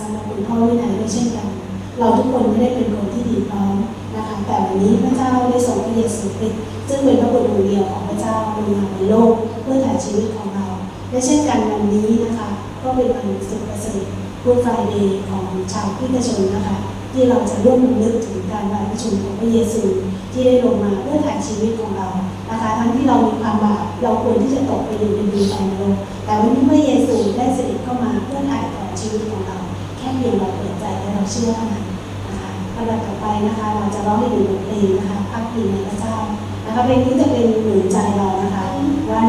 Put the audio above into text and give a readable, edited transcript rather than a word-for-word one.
ำหรับคุณพ่อวินัยด้วยเช่นกันเราทุกคนไม่ได้เป็นคนที่ดีพร้อมนะคะแต่วันนี้พระเจ้าได้ส่งพระเยซูคริสต์ซึ่งเป็นพระบุตรองค์เดียวของพระเจ้าลงมาในโลกเพื่อไถ่ชีวิตของเราและเช่นกันวันนี้นะคะก็เป็นวันสุดประเสริฐกู๊ดไฟเดย์ของชาวคริสตชนนะคะที่เราจะร่วมรำลึกถึงการมาประชุมของพระเยซูที่ได้ลงมาเพื่อไถ่ชีวิตของเรานะคะทั้งที่เรามีความบาปเราควรที่จะตกไปอยู่ในดินไฟนรกแต่วันนี้พระเยซูได้เสด็จเข้ามาเพื่อไถ่ถอนชีวิตของเราแค่เพียงเราเปิดใจและเราเชื่อเท่านั้นนะคะลำดับต่อไปนะคะเราจะร้องให้ดูบทเพลงนะคะพักพิงในพระเจ้านะคะเพลงนี้จะเป็นหนุนใจเรานะคะว่า